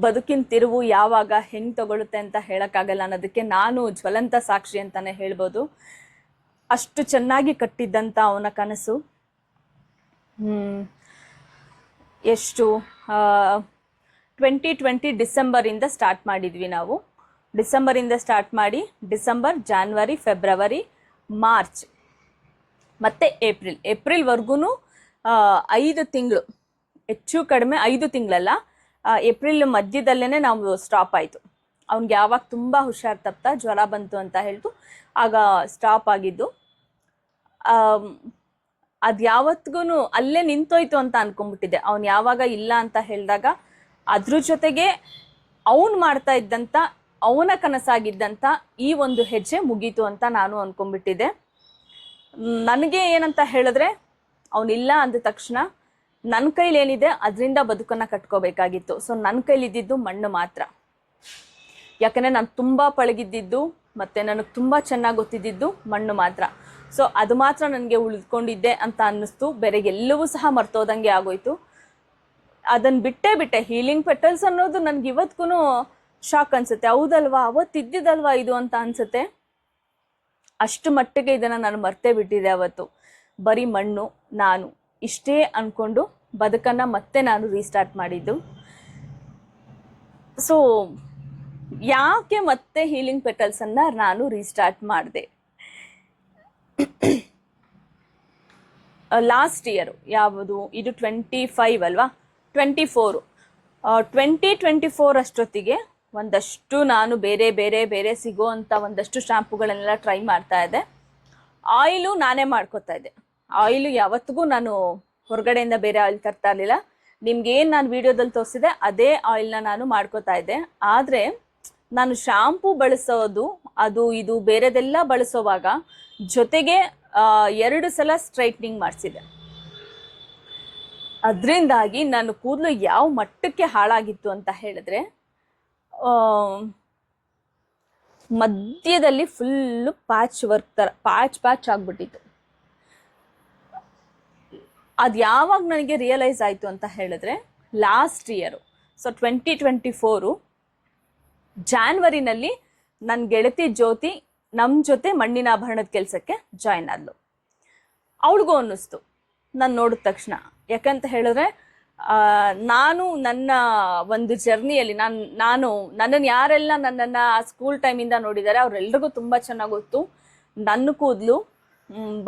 ಬದುಕಿನ ತಿರುವು ಯಾವಾಗ ಹೆಂಗೆ ತಗೊಳುತ್ತೆ ಅಂತ ಹೇಳೋಕ್ಕಾಗಲ್ಲ ಅನ್ನೋದಕ್ಕೆ ನಾನು ಜ್ವಲಂತ ಸಾಕ್ಷಿ ಅಂತಲೇ ಹೇಳ್ಬೋದು. ಅಷ್ಟು ಚೆನ್ನಾಗಿ ಕಟ್ಟಿದ್ದಂಥ ಅವನ ಕನಸು ಎಷ್ಟು 2020 ಡಿಸೆಂಬರಿಂದ ಸ್ಟಾರ್ಟ್ ಮಾಡಿದ್ವಿ ನಾವು. ಡಿಸೆಂಬರಿಂದ ಸ್ಟಾರ್ಟ್ ಮಾಡಿ ಡಿಸೆಂಬರ್, ಜಾನ್ವರಿ, ಫೆಬ್ರವರಿ, ಮಾರ್ಚ್ ಮತ್ತು ಏಪ್ರಿಲ್ವರೆಗೂ 5 ತಿಂಗಳು, ಹೆಚ್ಚು ಕಡಿಮೆ 5 ತಿಂಗಳಲ್ಲ, ಏಪ್ರಿಲ್ ಮಧ್ಯದಲ್ಲೇ ನಾವು ಸ್ಟಾಪ್ ಆಯಿತು. ಅವ್ನಿಗೆ ಯಾವಾಗ ತುಂಬ ಹುಷಾರು ತಪ್ತಾ ಜ್ವರ ಬಂತು ಅಂತ ಹೇಳ್ತು, ಆಗ ಸ್ಟಾಪ್ ಆಗಿದ್ದು. ಅದು ಯಾವತ್ತಿಗೂ ಅಲ್ಲೇ ನಿಂತೋಯ್ತು ಅಂತ ಅಂದ್ಕೊಂಡ್ಬಿಟ್ಟಿದ್ದೆ. ಅವ್ನು ಯಾವಾಗ ಇಲ್ಲ ಅಂತ ಹೇಳಿದಾಗ ಅದ್ರ ಜೊತೆಗೆ ಅವನು ಮಾಡ್ತಾ ಇದ್ದಂಥ, ಅವನ ಕನಸಾಗಿದ್ದಂಥ ಈ ಒಂದು ಹೆಜ್ಜೆ ಮುಗೀತು ಅಂತ ನಾನು ಅಂದ್ಕೊಂಡ್ಬಿಟ್ಟಿದ್ದೆ. ನನಗೆ ಏನಂತ ಹೇಳಿದ್ರೆ ಅವನಿಲ್ಲ ಅಂದ ತಕ್ಷಣ ನನ್ನ ಕೈಲಿ ಏನಿದೆ ಅದರಿಂದ ಬದುಕನ್ನು ಕಟ್ಕೋಬೇಕಾಗಿತ್ತು. ಸೊ ನನ್ನ ಕೈಲಿದ್ದಿದ್ದು ಮಣ್ಣು ಮಾತ್ರ. ಯಾಕಂದರೆ ನಾನು ತುಂಬ ಪಳಗಿದ್ದಿದ್ದು ಮತ್ತು ನನಗೆ ತುಂಬ ಚೆನ್ನಾಗಿ ಗೊತ್ತಿದ್ದಿದ್ದು ಮಣ್ಣು ಮಾತ್ರ. ಸೊ ಅದು ಮಾತ್ರ ನನಗೆ ಉಳಿದುಕೊಂಡಿದ್ದೆ ಅಂತ ಅನ್ನಿಸ್ತು. ಬೇರೆ ಎಲ್ಲವೂ ಸಹ ಮರ್ತೋದಂಗೆ ಆಗೋಯ್ತು. ಅದನ್ನು ಬಿಟ್ಟೆ ಹೀಲಿಂಗ್ ಪೆಟಲ್ಸ್ ಅನ್ನೋದು ನನಗೆ ಇವತ್ತಿಗೂ ಶಾಕ್ ಅನಿಸುತ್ತೆ. ಹೌದಲ್ವಾ, ಅವತ್ತಿದ್ದಿದ್ದಲ್ವಾ ಇದು ಅಂತ ಅನಿಸುತ್ತೆ. ಅಷ್ಟು ಮಟ್ಟಿಗೆ ಇದನ್ನು ನಾನು ಮರ್ತೇ ಬಿಟ್ಟಿದ್ದೆ ಅವತ್ತು. ಬರೀ ಮಣ್ಣು, ನಾನು ಇಷ್ಟೇ ಅಂದ್ಕೊಂಡು ಬದುಕನ್ನು ಮತ್ತೆ ನಾನು ರೀಸ್ಟಾರ್ಟ್ ಮಾಡಿದ್ದು. ಸೊ ಯಾಕೆ ಮತ್ತೆ ಹೀಲಿಂಗ್ ಪೆಟಲ್ಸನ್ನು ನಾನು ರೀಸ್ಟಾರ್ಟ್ ಮಾಡಿದೆ? ಲಾಸ್ಟ್ ಇಯರು, ಯಾವುದು ಇದು 25 ಅಲ್ವಾ, 2024 ಅಷ್ಟೊತ್ತಿಗೆ ಒಂದಷ್ಟು ನಾನು ಬೇರೆ ಸಿಗೋ ಅಂಥ ಒಂದಷ್ಟು ಶಾಂಪುಗಳನ್ನೆಲ್ಲ ಟ್ರೈ ಮಾಡ್ತಾ ಇದ್ದೆ. ಆಯಿಲು ನಾನೇ ಮಾಡ್ಕೋತಾ ಇದ್ದೆ. ಆಯಿಲು ಯಾವತ್ತಿಗೂ ನಾನು ಹೊರಗಡೆಯಿಂದ ಬೇರೆ ಆಯಿಲ್ ತರ್ತಾ ಇರಲಿಲ್ಲ. ನಿಮ್ಗೇನು ನಾನು ವಿಡಿಯೋದಲ್ಲಿ ತೋರಿಸಿದೆ ಅದೇ ಆಯಿಲ್ನ ನಾನು ಮಾಡ್ಕೋತಾ ಇದ್ದೆ. ಆದರೆ ನಾನು ಶಾಂಪೂ ಬಳಸೋದು ಅದು ಇದು ಬೇರೆದೆಲ್ಲ ಬಳಸೋವಾಗ ಜೊತೆಗೆ 2 ಸಲ ಸ್ಟ್ರೈಟ್ನಿಂಗ್ ಮಾಡಿಸಿದೆ. ಅದರಿಂದಾಗಿ ನನ್ನ ಕೂದಲು ಯಾವ ಮಟ್ಟಕ್ಕೆ ಹಾಳಾಗಿತ್ತು ಅಂತ ಹೇಳಿದ್ರೆ, ಮಧ್ಯದಲ್ಲಿ ಫುಲ್ಲು ಪ್ಯಾಚ್ ವರ್ಕ್ ಥರ ಪ್ಯಾಚ್ ಆಗ್ಬಿಟ್ಟಿತ್ತು. ಅದು ಯಾವಾಗ ನನಗೆ ರಿಯಲೈಸ್ ಆಯಿತು ಅಂತ ಹೇಳಿದ್ರೆ ಲಾಸ್ಟ್ ಇಯರು, ಸೊ 2024 ಜಾನ್ವರಿನಲ್ಲಿ ನನ್ನ ಗೆಳತಿ ಜ್ಯೋತಿ ನಮ್ಮ ಜೊತೆ ಮಣ್ಣಿನ ಆಭರಣದ ಕೆಲಸಕ್ಕೆ ಜಾಯ್ನ್ ಆದ್ಲು. ಅವಳಿಗೂ ಅನ್ನಿಸ್ತು ನಾನು ನೋಡಿದ ತಕ್ಷಣ. ಯಾಕಂತ ಹೇಳಿದ್ರೆ ನಾನು ನನ್ನ ಒಂದು ಜರ್ನಿಯಲ್ಲಿ ನನ್ನನ್ನು ಯಾರೆಲ್ಲ ನನ್ನನ್ನು ಸ್ಕೂಲ್ ಟೈಮಿಂದ ನೋಡಿದ್ದಾರೆ ಅವರೆಲ್ರಿಗೂ ತುಂಬ ಚೆನ್ನಾಗಿ ಗೊತ್ತು. ನನ್ನ ಕೂದಲು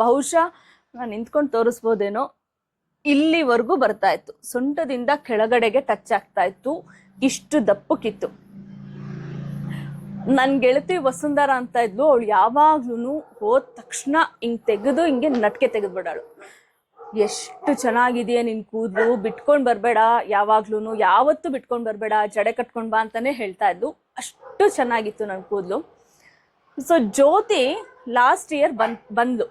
ಬಹುಶಃ ನಾನು ನಿಂತ್ಕೊಂಡು ತೋರಿಸ್ಬೋದೇನೋ, ಇಲ್ಲಿವರೆಗೂ ಬರ್ತಾ ಇತ್ತು, ಸೊಂಟದಿಂದ ಕೆಳಗಡೆಗೆ ಟಚ್ ಆಗ್ತಾ ಇತ್ತು, ಇಷ್ಟು ದಪ್ಪಕ್ಕಿತ್ತು. ನನ್ನ ಗೆಳತಿ ವಸುಂಧರ ಅಂತ ಇದ್ಲು, ಅವಳು ಯಾವಾಗ್ಲೂ ಹೋದ ತಕ್ಷಣ ಹಿಂಗೆ ನಟ್ಕೆ ತೆಗೆದ್ಬಿಡಾಳು. ಎಷ್ಟು ಚೆನ್ನಾಗಿದೆಯಾ ನಿನ್ನ ಕೂದಲು, ಬಿಟ್ಕೊಂಡು ಬರಬೇಡ, ಯಾವತ್ತೂ ಬಿಟ್ಕೊಂಡು ಬರಬೇಡ, ಜಡೆ ಕಟ್ಕೊಂಡು ಬಾ ಅಂತಾನೆ ಹೇಳ್ತಾ ಇದ್ಲು. ಅಷ್ಟು ಚೆನ್ನಾಗಿತ್ತು ನನ್ನ ಕೂದಲು. ಸೊ ಜ್ಯೋತಿ ಲಾಸ್ಟ್ ಇಯರ್ ಬಂದ್ಲು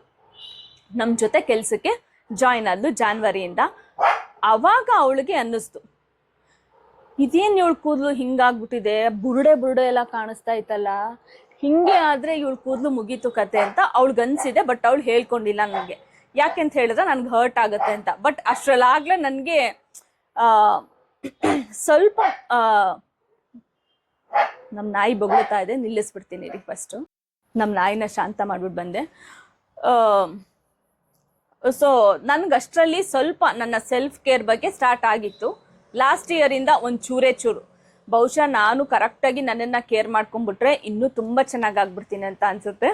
ನಮ್ಮ ಜೊತೆ ಕೆಲಸಕ್ಕೆ ಜಾಯ್ನ್ ಆದ್ಲು ಜಾನ್ವರಿಯಿಂದ. ಅವಾಗ ಅವಳಿಗೆ ಅನ್ನಿಸ್ತು, ಇದೇನು ಇವಳು ಕೂದಲು ಹಿಂಗಾಗ್ಬಿಟ್ಟಿದೆ, ಬುರುಡೆ ಎಲ್ಲ ಕಾಣಿಸ್ತಾ ಇತ್ತಲ್ಲ, ಹಿಂಗೆ ಆದರೆ ಇವಳು ಕೂದಲು ಮುಗೀತು ಕತೆ ಅಂತ ಅವಳಿಗನ್ಸಿದೆ. ಬಟ್ ಅವಳು ಹೇಳ್ಕೊಂಡಿಲ್ಲ ನನಗೆ, ಯಾಕೆಂತ ಹೇಳಿದ್ರೆ ನನಗೆ ಹರ್ಟ್ ಆಗುತ್ತೆ ಅಂತ. ಬಟ್ ಅಷ್ಟರಲ್ಲಾಗಲೇ ನನಗೆ ಸ್ವಲ್ಪ ನಮ್ಮ ನಾಯಿ ಬೊಗಳ್ತಾ ಇದೆ, ನಿಲ್ಲಿಸ್ಬಿಡ್ತೀನಿ ರೀ ಫಸ್ಟು. ನಮ್ಮ ನಾಯಿನ ಶಾಂತ ಮಾಡ್ಬಿಟ್ಟು ಬಂದೆ. ಸೊ ನನಗಷ್ಟರಲ್ಲಿ ಸ್ವಲ್ಪ ನನ್ನ ಸೆಲ್ಫ್ ಕೇರ್ ಬಗ್ಗೆ ಸ್ಟಾರ್ಟ್ ಆಗಿತ್ತು. ಲಾಸ್ಟ್ ಇಯರಿಂದ ಒಂದು ಚೂರು ಬಹುಶಃ ನಾನು ಕರೆಕ್ಟಾಗಿ ನನ್ನನ್ನು ಕೇರ್ ಮಾಡ್ಕೊಂಡ್ಬಿಟ್ರೆ ಇನ್ನೂ ತುಂಬ ಚೆನ್ನಾಗಿ ಆಗ್ಬಿಡ್ತೀನಿ ಅಂತ ಅನಿಸುತ್ತೆ.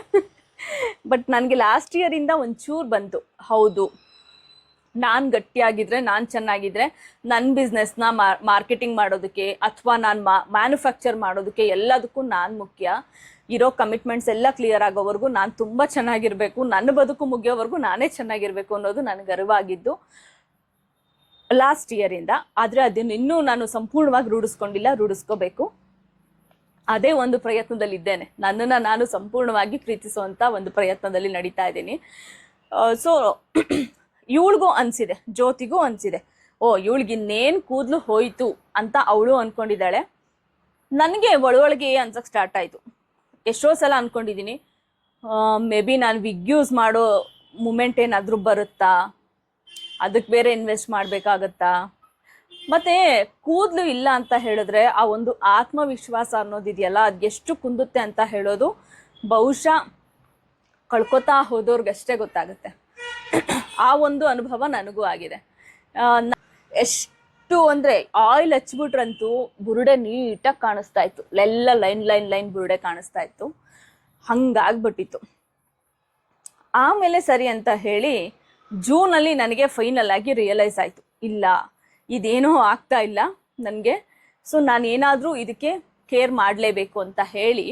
ಬಟ್ ನನಗೆ ಲಾಸ್ಟ್ ಇಯರಿಂದ ಒಂಚೂರು ಬಂತು, ಹೌದು ನಾನು ಗಟ್ಟಿಯಾಗಿದ್ರೆ, ನಾನು ಚೆನ್ನಾಗಿದ್ರೆ ನನ್ನ ಬಿಸ್ನೆಸ್ನ ಮಾರ್ಕೆಟಿಂಗ್ ಮಾಡೋದಕ್ಕೆ ಅಥವಾ ನಾನು ಮ್ಯಾನುಫ್ಯಾಕ್ಚರ್ ಮಾಡೋದಕ್ಕೆ ಎಲ್ಲದಕ್ಕೂ ನಾನು ಮುಖ್ಯ. ಇರೋ ಕಮಿಟ್ಮೆಂಟ್ಸ್ ಎಲ್ಲ ಕ್ಲಿಯರ್ ಆಗೋವರೆಗೂ ನಾನು ತುಂಬ ಚೆನ್ನಾಗಿರಬೇಕು, ನನ್ನ ಬದುಕು ಮುಗಿಯೋವರೆಗೂ ನಾನೇ ಚೆನ್ನಾಗಿರಬೇಕು ಅನ್ನೋದು ನನಗೆ ಅರಿವಾಗಿದ್ದು ಲಾಸ್ಟ್ ಇಯರಿಂದ. ಆದರೆ ಅದನ್ನು ಇನ್ನೂ ನಾನು ಸಂಪೂರ್ಣವಾಗಿ ರೂಢಿಸ್ಕೋಬೇಕು. ಅದೇ ಒಂದು ಪ್ರಯತ್ನದಲ್ಲಿ ಇದ್ದೇನೆ, ನನ್ನನ್ನು ನಾನು ಸಂಪೂರ್ಣವಾಗಿ ಪ್ರೀತಿಸುವಂಥ ಒಂದು ಪ್ರಯತ್ನದಲ್ಲಿ ನಡೀತಾ ಇದ್ದೀನಿ. ಸೊ ಇವಳಿಗೂ ಅನಿಸಿದೆ, ಜ್ಯೋತಿಗೂ ಅನಿಸಿದೆ, ಓ ಇವಳಿಗಿನ್ನೇನು ಕೂದಲು ಹೋಯಿತು ಅಂತ ಅವಳು ಅಂದ್ಕೊಂಡಿದ್ದಾಳೆ. ನನಗೆ ಒಳಗೆ ಅನ್ಸಕ್ಕೆ ಸ್ಟಾರ್ಟ್ ಆಯಿತು. ಎಷ್ಟೋ ಸಲ ಅಂದ್ಕೊಂಡಿದ್ದೀನಿ, ಮೇ ಬಿ ನಾನು ವಿಗ್ ಯೂಸ್ ಮಾಡೋ ಮೂಮೆಂಟ್ ಏನಾದರೂ ಬರುತ್ತಾ, ಅದಕ್ಕೆ ಬೇರೆ ಇನ್ವೆಸ್ಟ್ ಮಾಡಬೇಕಾಗತ್ತಾ. ಮತ್ತು ಕೂದಲು ಇಲ್ಲ ಅಂತ ಹೇಳಿದ್ರೆ ಆ ಒಂದು ಆತ್ಮವಿಶ್ವಾಸ ಅನ್ನೋದಿದೆಯಲ್ಲ, ಅದು ಎಷ್ಟು ಕುಂದುತ್ತೆ ಅಂತ ಹೇಳೋದು ಬಹುಶಃ ಕಳ್ಕೊತಾ ಹೋದವ್ರಿಗಷ್ಟೇ ಗೊತ್ತಾಗುತ್ತೆ. ಆ ಒಂದು ಅನುಭವ ನನಗೂ ಆಗಿದೆ. ಎಷ್ಟು ಅಂದರೆ ಆಯಿಲ್ ಹಚ್ಬಿಟ್ರಂತೂ ಬುರುಡೆ ನೀಟಾಗಿ ಕಾಣಿಸ್ತಾ ಇತ್ತು, ಎಲ್ಲ ಲೈನ್ ಬುರುಡೆ ಕಾಣಿಸ್ತಾ ಇತ್ತು, ಹಂಗಾಗ್ಬಿಟ್ಟಿತ್ತು. ಆಮೇಲೆ ಸರಿ ಅಂತ ಹೇಳಿ ಜೂನಲ್ಲಿ ನನಗೆ ಫೈನಲ್ ಆಗಿ ರಿಯಲೈಸ್ ಆಯಿತು, ಇಲ್ಲ ಇದೇನೋ ಆಗ್ತಾ ಇಲ್ಲ ನನಗೆ, ಸೊ ನಾನು ಏನಾದರೂ ಇದಕ್ಕೆ ಕೇರ್ ಮಾಡಲೇಬೇಕು ಅಂತ ಹೇಳಿ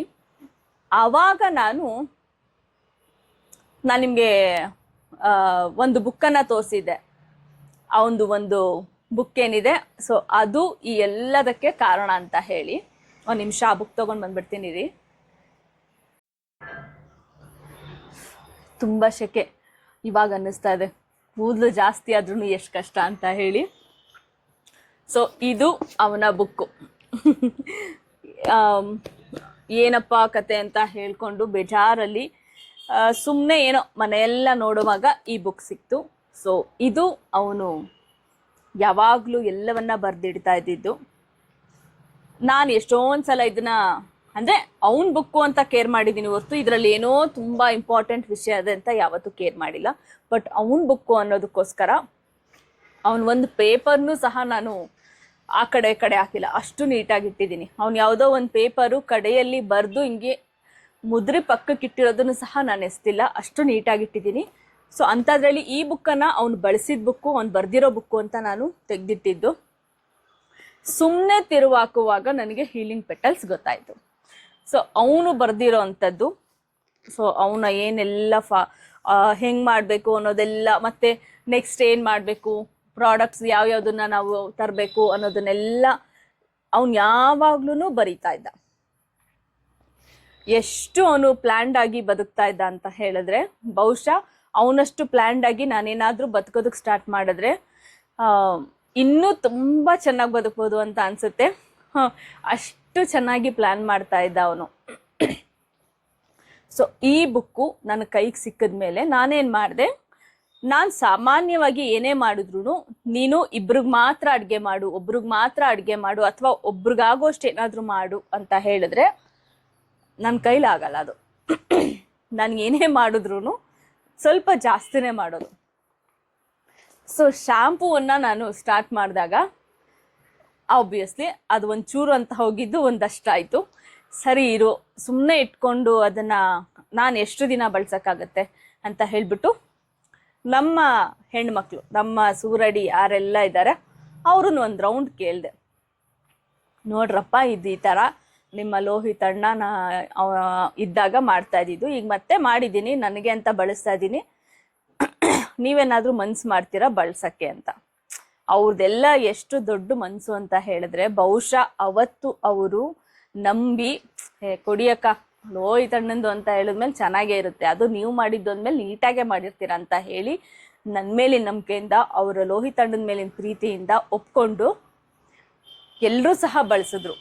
ಆವಾಗ ನಾನು ನಿಮಗೆ ಒಂದು ಬುಕ್ಕನ್ನು ತೋರಿಸಿದ್ದೆ. ಆ ಒಂದು ಬುಕ್ ಏನಿದೆ, ಸೊ ಅದು ಈ ಎಲ್ಲದಕ್ಕೆ ಕಾರಣ ಅಂತ ಹೇಳಿ. ಒಂದು ನಿಮಿಷ ಆ ಬುಕ್ ತೊಗೊಂಡು ಬಂದ್ಬಿಡ್ತೀನಿ ರೀ. ತುಂಬ ಸೆಕೆ ಇವಾಗ ಅನ್ನಿಸ್ತಾ ಇದೆ, ಕೂದಲು ಜಾಸ್ತಿ ಆದ್ರೂ ಎಷ್ಟು ಕಷ್ಟ ಅಂತ ಹೇಳಿ. ಸೊ ಇದು ಅವನ ಬುಕ್ಕು. ಏನಪ್ಪ ಕತೆ ಅಂತ ಹೇಳ್ಕೊಂಡು ಬೇಜಾರಲ್ಲಿ ಸುಮ್ಮನೆ ಏನೋ ಮನೆಯೆಲ್ಲ ನೋಡುವಾಗ ಈ ಬುಕ್ ಸಿಕ್ತು. ಸೊ ಇದು ಅವನು ಯಾವಾಗಲೂ ಎಲ್ಲವನ್ನ ಬರೆದಿಡ್ತಾ ಇದ್ದಿದ್ದು. ನಾನು ಎಷ್ಟೊಂದು ಸಲ ಇದನ್ನ ಅಂದರೆ ಅವನ ಬುಕ್ಕು ಅಂತ ಕೇರ್ ಮಾಡಿದ್ದೀನಿ ಹೊರತು ಇದರಲ್ಲಿ ಏನೋ ತುಂಬ ಇಂಪಾರ್ಟೆಂಟ್ ವಿಷಯ ಇದೆ ಅಂತ ಯಾವತ್ತೂ ಕೇರ್ ಮಾಡಿಲ್ಲ. ಬಟ್ ಅವನ ಬುಕ್ಕು ಅನ್ನೋದಕ್ಕೋಸ್ಕರ ಅವನ ಒಂದು ಪೇಪರ್ನೂ ಸಹ ನಾನು ಆ ಕಡೆ ಹಾಕಿಲ್ಲ, ಅಷ್ಟು ನೀಟಾಗಿ ಇಟ್ಟಿದ್ದೀನಿ. ಅವ್ನು ಯಾವುದೋ ಒಂದು ಪೇಪರು ಕಡೆಯಲ್ಲಿ ಬರೆದು ಹಿಂಗೆ ಮುದ್ರೆ ಪಕ್ಕಕ್ಕೆ ಇಟ್ಟಿರೋದನ್ನು ಸಹ ನಾನು ಎಸ್ತಿಲ್ಲ, ಅಷ್ಟು ನೀಟಾಗಿ ಇಟ್ಟಿದ್ದೀನಿ. ಸೊ ಅಂಥದ್ರಲ್ಲಿ ಈ ಬುಕ್ಕನ್ನು ಅವ್ನು ಬಳಸಿದ ಬುಕ್ಕು, ಅವ್ನು ಬರೆದಿರೋ ಬುಕ್ಕು ಅಂತ ನಾನು ತೆಗೆದಿಟ್ಟಿದ್ದು. ಸುಮ್ಮನೆ ತಿರುವಾಕುವಾಗ ನನಗೆ ಹೀಲಿಂಗ್ ಪೆಟಲ್ಸ್ ಗೊತ್ತಾಯಿತು. ಸೊ ಅವನು ಬರೆದಿರೋ ಅಂಥದ್ದು, ಸೊ ಅವನ ಏನೆಲ್ಲ ಹೆಂಗೆ ಮಾಡಬೇಕು ಅನ್ನೋದೆಲ್ಲ, ಮತ್ತು ನೆಕ್ಸ್ಟ್ ಏನು ಮಾಡಬೇಕು, ಪ್ರಾಡಕ್ಟ್ಸ್ ಯಾವ್ಯಾವುದನ್ನು ನಾವು ತರಬೇಕು ಅನ್ನೋದನ್ನೆಲ್ಲ ಅವನು ಯಾವಾಗ್ಲೂ ಬರೀತಾ ಇದ್ದ. ಎಷ್ಟು ಅವನು ಪ್ಲ್ಯಾಂಡ್ ಆಗಿ ಬದುಕ್ತಾ ಇದ್ದ ಅಂತ ಹೇಳಿದ್ರೆ, ಬಹುಶಃ ಅವನಷ್ಟು ಪ್ಲ್ಯಾಂಡ್ ಆಗಿ ನಾನೇನಾದರೂ ಬದುಕೋದಕ್ಕೆ ಸ್ಟಾರ್ಟ್ ಮಾಡಿದ್ರೆ ಇನ್ನೂ ತುಂಬ ಚೆನ್ನಾಗಿ ಬದುಕ್ಬೋದು ಅಂತ ಅನಿಸುತ್ತೆ. ಅಷ್ಟು ಚೆನ್ನಾಗಿ ಪ್ಲ್ಯಾನ್ ಮಾಡ್ತಾ ಇದ್ದ ಅವನು. ಸೊ ಈ ಬುಕ್ಕು ನನ್ನ ಕೈಗೆ ಸಿಕ್ಕಿದ ಮೇಲೆ ನಾನೇನು ಮಾಡಿದೆ, ನಾನು ಸಾಮಾನ್ಯವಾಗಿ ಏನೇ ಮಾಡಿದ್ರು ನೀನು ಇಬ್ರಿಗೆ ಮಾತ್ರ ಅಡುಗೆ ಮಾಡು, ಒಬ್ರಿಗೆ ಮಾತ್ರ ಅಡುಗೆ ಮಾಡು, ಅಥವಾ ಒಬ್ರಿಗಾಗೋಷ್ಟು ಏನಾದರೂ ಮಾಡು ಅಂತ ಹೇಳಿದ್ರೆ ನನ್ನ ಕೈಲಾಗಲ್ಲ ಅದು. ನನಗೆ ಏನೇ ಮಾಡಿದ್ರು ಸ್ವಲ್ಪ ಜಾಸ್ತಿನೇ ಮಾಡೋದು. ಸೊ ಶ್ಯಾಂಪೂವನ್ನು ನಾನು ಸ್ಟಾರ್ಟ್ ಮಾಡಿದಾಗ ಆಬ್ವಿಯಸ್ಲಿ ಅದು ಒಂಚೂರು ಅಂತ ಹೋಗಿದ್ದು ಒಂದಷ್ಟಾಯಿತು. ಸರಿ ಇರು, ಸುಮ್ಮನೆ ಇಟ್ಕೊಂಡು ಅದನ್ನು ನಾನು ಎಷ್ಟು ದಿನ ಬಳಸೋಕ್ಕಾಗತ್ತೆ ಅಂತ ಹೇಳಿಬಿಟ್ಟು ನಮ್ಮ ಹೆಣ್ಮಕ್ಳು, ನಮ್ಮ ಸೂರಡಿ ಯಾರೆಲ್ಲ ಇದ್ದಾರೆ ಅವ್ರನ್ನ ಒಂದು ರೌಂಡ್ ಕೇಳಿದೆ, ನೋಡ್ರಪ್ಪ ಇದು ಈ ಥರ ನಿಮ್ಮ ಲೋಹಿತ್ ಅಣ್ಣ ಇದ್ದಾಗ ಮಾಡ್ತಾ ಇದ್ದಿದ್ದು, ಈಗ ಮತ್ತೆ ಮಾಡಿದ್ದೀನಿ, ನನಗೆ ಅಂತ ಬಳಸ್ತಾ ಇದ್ದೀನಿ, ನೀವೇನಾದರೂ ಮನ್ಸು ಮಾಡ್ತೀರಾ ಬಳಸೋಕ್ಕೆ ಅಂತ. ಅವ್ರದ್ದೆಲ್ಲ ಎಷ್ಟು ದೊಡ್ಡ ಮನಸ್ಸು ಅಂತ ಹೇಳಿದ್ರೆ, ಬಹುಶಃ ಅವತ್ತು ಅವರು ನಂಬಿ ಕೊಡಿಯಕ್ಕ ಲೋಹಿತ್ ಅಣ್ಣಂದು ಅಂತ ಹೇಳಿದ್ಮೇಲೆ ಚೆನ್ನಾಗೇ ಇರುತ್ತೆ, ಅದು ನೀವು ಮಾಡಿದ್ದು ಅಂದಮೇಲೆ ನೀಟಾಗೆ ಮಾಡಿರ್ತೀರ ಅಂತ ಹೇಳಿ ನನ್ನ ಮೇಲಿನ ನಂಬಿಕೆಯಿಂದ, ಅವರ ಲೋಹಿತ್ ಅಣ್ಣನ ಮೇಲಿನ ಪ್ರೀತಿಯಿಂದ ಒಪ್ಕೊಂಡು ಎಲ್ಲರೂ ಸಹ ಬಳಸಿದ್ರು.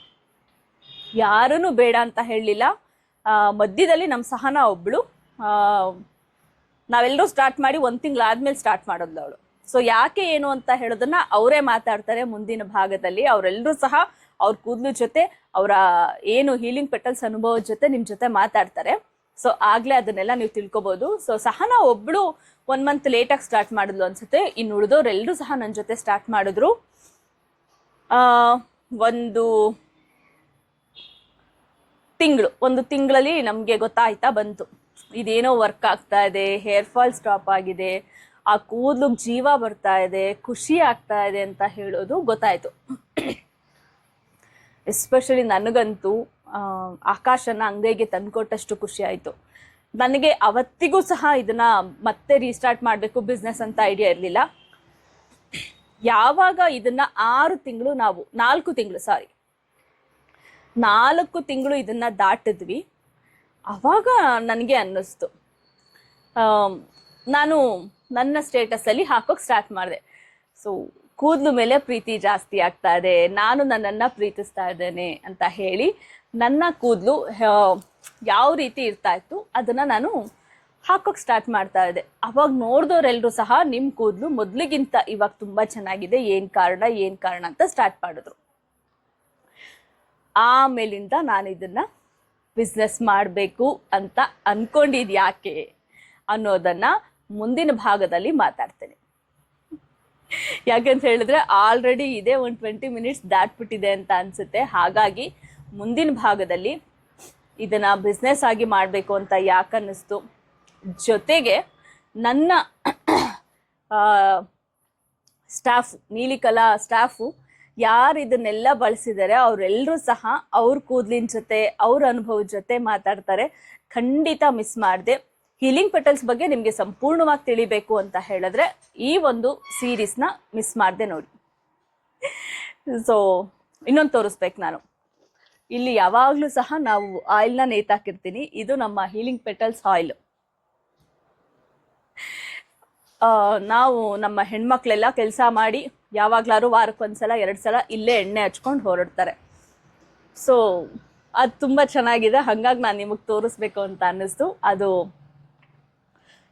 ಯಾರೂ ಬೇಡ ಅಂತ ಹೇಳಲಿಲ್ಲ. ಮಧ್ಯದಲ್ಲಿ ನಮ್ಮ ಸಹನ ಒಬ್ಬಳು, ನಾವೆಲ್ಲರೂ ಸ್ಟಾರ್ಟ್ ಮಾಡಿ 1 ತಿಂಗಳಾದ್ಮೇಲೆ ಸ್ಟಾರ್ಟ್ ಮಾಡೋದು ಅವಳು. ಸೊ ಯಾಕೆ ಏನು ಅಂತ ಹೇಳೋದನ್ನ ಅವರೇ ಮಾತಾಡ್ತಾರೆ ಮುಂದಿನ ಭಾಗದಲ್ಲಿ. ಅವರೆಲ್ಲರೂ ಸಹ ಅವ್ರ ಕೂದಲು ಜೊತೆ, ಅವರ ಏನು ಹೀಲಿಂಗ್ ಪೆಟಲ್ಸ್ ಅನುಭವದ ಜೊತೆ ನಿಮ್ಮ ಜೊತೆ ಮಾತಾಡ್ತಾರೆ. ಸೊ ಆಗಲೇ ಅದನ್ನೆಲ್ಲ ನೀವು ತಿಳ್ಕೊಬೋದು. ಸೊ ಸಹನ ಒಬ್ಬಳು 1 ಮಂತ್ ಲೇಟಾಗಿ ಸ್ಟಾರ್ಟ್ ಮಾಡಿದ್ಲು ಅನ್ಸುತ್ತೆ. ಇನ್ನು ಉಳಿದವರೆಲ್ಲರೂ ಸಹ ನನ್ನ ಜೊತೆ ಸ್ಟಾರ್ಟ್ ಮಾಡಿದ್ರು. ಒಂದು ತಿಂಗಳಲ್ಲಿ ನಮಗೆ ಗೊತ್ತಾಯ್ತಾ ಬಂತು, ಇದೇನೋ ವರ್ಕ್ ಆಗ್ತಾ ಇದೆ, ಹೇರ್ ಫಾಲ್ ಸ್ಟಾಪ್ ಆಗಿದೆ, ಆ ಕೂದಲಿಗೆ ಜೀವ ಬರ್ತಾ ಇದೆ, ಖುಷಿ ಆಗ್ತಾ ಇದೆ ಅಂತ ಹೇಳೋದು ಗೊತ್ತಾಯ್ತು. ಎಸ್ಪೆಷಲಿ ನನಗಂತೂ ಆಕಾಶನ ಅಂಗೈಗೆ ತಂದುಕೊಟ್ಟಷ್ಟು ಖುಷಿ ಆಯಿತು. ನನಗೆ ಅವತ್ತಿಗೂ ಸಹ ಇದನ್ನ ಮತ್ತೆ ರೀಸ್ಟಾರ್ಟ್ ಮಾಡಬೇಕು ಬಿಸ್ನೆಸ್ ಅಂತ ಐಡಿಯಾ ಇರಲಿಲ್ಲ. ಯಾವಾಗ ಇದನ್ನ 4 ತಿಂಗಳು ಇದನ್ನ ದಾಟಿದ್ವಿ, ಆವಾಗ ನನಗೆ ಅನ್ನಿಸ್ತು, ನಾನು ನನ್ನ ಸ್ಟೇಟಸಲ್ಲಿ ಹಾಕೋಕೆ ಸ್ಟಾರ್ಟ್ ಮಾಡಿದೆ. ಸೊ ಕೂದಲು ಮೇಲೆ ಪ್ರೀತಿ ಜಾಸ್ತಿ ಆಗ್ತಾ ಇದೆ, ನಾನು ನನ್ನನ್ನು ಪ್ರೀತಿಸ್ತಾ ಇದ್ದೇನೆ ಅಂತ ಹೇಳಿ ನನ್ನ ಕೂದಲು ಯಾವ ರೀತಿ ಇರ್ತಾ ಇತ್ತು ಅದನ್ನು ನಾನು ಹಾಕೋಕೆ ಸ್ಟಾರ್ಟ್ ಮಾಡ್ತಾ ಇದ್ದೆ. ಅವಾಗ ನೋಡಿದವರೆಲ್ಲರೂ ಸಹ ನಿಮ್ಮ ಕೂದಲು ಮೊದಲಿಗಿಂತ ಇವಾಗ ತುಂಬ ಚೆನ್ನಾಗಿದೆ, ಏನು ಕಾರಣ ಅಂತ ಸ್ಟಾರ್ಟ್ ಮಾಡಿದ್ರು. ಆಮೇಲಿಂದ ನಾನು ಇದನ್ನು ಬಿಸ್ನೆಸ್ ಮಾಡಬೇಕು ಅಂತ ಅಂದ್ಕೊಂಡಿದ್ದು ಯಾಕೆ ಅನ್ನೋದನ್ನು ಮುಂದಿನ ಭಾಗದಲ್ಲಿ ಮಾತಾಡ್ತೇನೆ. ಯಾಕಂತ ಹೇಳಿದ್ರೆ ಆಲ್ರೆಡಿ ಇದೆ ಒಂದು 20 ಮಿನಿಟ್ಸ್ ದಾಟ್ಬಿಟ್ಟಿದೆ ಅಂತ ಅನಿಸುತ್ತೆ. ಹಾಗಾಗಿ ಮುಂದಿನ ಭಾಗದಲ್ಲಿ ಇದನ್ನು ಬಿಸ್ನೆಸ್ ಆಗಿ ಮಾಡಬೇಕು ಅಂತ ಯಾಕೆ ಅನ್ನಿಸ್ತು, ಜೊತೆಗೆ ನನ್ನ ಸ್ಟಾಫ್, ನೀಲಿಕಲಾ ಸ್ಟಾಫು ಯಾರು ಇದನ್ನೆಲ್ಲ ಬಳಸಿದ್ದಾರೆ ಅವರೆಲ್ಲರೂ ಸಹ ಅವ್ರ ಕೂದಲಿನ ಜೊತೆ, ಅವ್ರ ಅನುಭವದ ಜೊತೆ ಮಾತಾಡ್ತಾರೆ. ಖಂಡಿತ ಮಿಸ್ ಮಾಡಿದೆ. ಹೀಲಿಂಗ್ ಪೆಟಲ್ಸ್ ಬಗ್ಗೆ ನಿಮಗೆ ಸಂಪೂರ್ಣವಾಗಿ ತಿಳಿಬೇಕು ಅಂತ ಹೇಳಿದ್ರೆ ಈ ಒಂದು ಸೀರೀಸ್ನ ಮಿಸ್ ಮಾಡಿದೆ ನೋಡಿ. ಸೊ ಇನ್ನೊಂದು ತೋರಿಸ್ಬೇಕು, ನಾನು ಇಲ್ಲಿ ಯಾವಾಗಲೂ ಸಹ ನಾವು ಆಯಿಲ್ನ ನೇತಾಕಿರ್ತೀನಿ. ಇದು ನಮ್ಮ ಹೀಲಿಂಗ್ ಪೆಟಲ್ಸ್ ಆಯಿಲ್. ನಾವು ನಮ್ಮ ಹೆಣ್ಮಕ್ಳೆಲ್ಲ ಕೆಲಸ ಮಾಡಿ ಯಾವಾಗ್ಲಾರು ವಾರಕ್ಕೊಂದ್ಸಲ 2 ಸಲ ಇಲ್ಲೇ ಎಣ್ಣೆ ಹಚ್ಕೊಂಡು ಹೊರಡ್ತಾರೆ. ಸೊ ಅದು ತುಂಬ ಚೆನ್ನಾಗಿದೆ, ಹಾಗಾಗಿ ನಾನು ನಿಮಗೆ ತೋರಿಸ್ಬೇಕು ಅಂತ ಅನ್ನಿಸ್ತು. ಅದು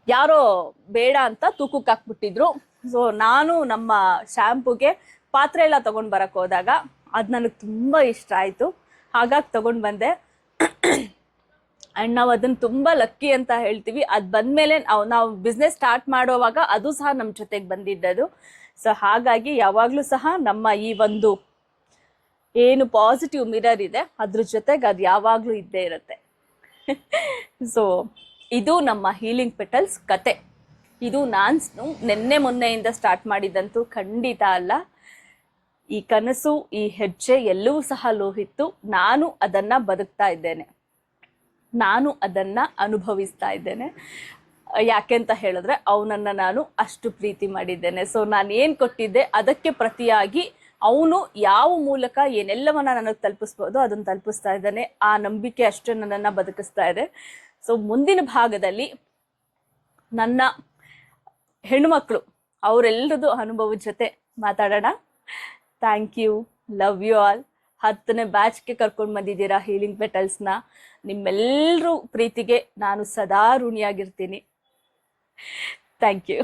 ಯಾರೋ ಬೇಡ ಅಂತ ತೂಕಕ್ಕೆ ಹಾಕ್ಬಿಟ್ಟಿದ್ರು. ಸೊ ನಾನು ನಮ್ಮ ಶ್ಯಾಂಪೂಗೆ ಪಾತ್ರೆ ಎಲ್ಲ ತೊಗೊಂಡು ಬರೋಕ್ಕೆ ಹೋದಾಗ ಅದು ನನಗೆ ತುಂಬ ಇಷ್ಟ ಆಯಿತು, ಹಾಗಾಗಿ ತೊಗೊಂಡು ಬಂದೆ. ಆ್ಯಂಡ್ ನಾವು ಅದನ್ನು ತುಂಬ ಲಕ್ಕಿ ಅಂತ ಹೇಳ್ತೀವಿ. ಅದು ಬಂದಮೇಲೆ ನಾವು ಬಿಸ್ನೆಸ್ ಸ್ಟಾರ್ಟ್ ಮಾಡೋವಾಗ ಅದು ಸಹ ನಮ್ಮ ಜೊತೆಗೆ ಬಂದಿದ್ದದು. ಸೊ ಹಾಗಾಗಿ ಯಾವಾಗಲೂ ಸಹ ನಮ್ಮ ಈ ಒಂದು ಏನು ಪಾಸಿಟಿವ್ ಮಿರರ್ ಇದೆ ಅದ್ರ ಜೊತೆಗೆ ಅದು ಯಾವಾಗಲೂ ಇದ್ದೇ ಇರುತ್ತೆ. ಸೊ ಇದು ನಮ್ಮ ಹೀಲಿಂಗ್ ಪೆಟಲ್ಸ್ ಕತೆ. ಇದು ನಾನು ನಿನ್ನೆ ಮೊನ್ನೆಯಿಂದ ಸ್ಟಾರ್ಟ್ ಮಾಡಿದ್ದಂತೂ ಖಂಡಿತ ಅಲ್ಲ. ಈ ಕನಸು, ಈ ಹೆಜ್ಜೆ ಎಲ್ಲವೂ ಸಹ ಲೋಹಿತ್ತು. ನಾನು ಅದನ್ನು ಬದುಕ್ತಾ ಇದ್ದೇನೆ, ನಾನು ಅದನ್ನು ಅನುಭವಿಸ್ತಾ ಇದ್ದೇನೆ. ಯಾಕೆಂತ ಹೇಳಿದ್ರೆ ಅವನನ್ನು ನಾನು ಅಷ್ಟು ಪ್ರೀತಿ ಮಾಡಿದ್ದೇನೆ. ಸೊ ನಾನು ಏನು ಕೊಟ್ಟಿದ್ದೆ ಅದಕ್ಕೆ ಪ್ರತಿಯಾಗಿ ಅವನು ಯಾವ ಮೂಲಕ ಏನೆಲ್ಲವನ್ನ ನನಗೆ ತಲುಪಿಸ್ಬೋದು ಅದನ್ನು ತಲುಪಿಸ್ತಾ ಇದ್ದಾನೆ. ಆ ನಂಬಿಕೆ ಅಷ್ಟೇ ನನ್ನನ್ನು ಬದುಕಿಸ್ತಾ ಇದೆ. ಸೊ ಮುಂದಿನ ಭಾಗದಲ್ಲಿ ನನ್ನ ಹೆಣ್ಣುಮಕ್ಕಳು ಅವರೆಲ್ಲರದು ಅನುಭವದ ಜೊತೆ ಮಾತಾಡೋಣ. Thank you, love you all. 10ನೇ ಬ್ಯಾಚ್ಗೆ ಕರ್ಕೊಂಡು ಬಂದಿದ್ದೀರಾ ಹೀಲಿಂಗ್ ಪೆಟಲ್ಸ್ನ. ನಿಮ್ಮೆಲ್ಲರೂ ಪ್ರೀತಿಗೆ ನಾನು ಸದಾ ಋಣಿಯಾಗಿರ್ತೀನಿ. Thank you.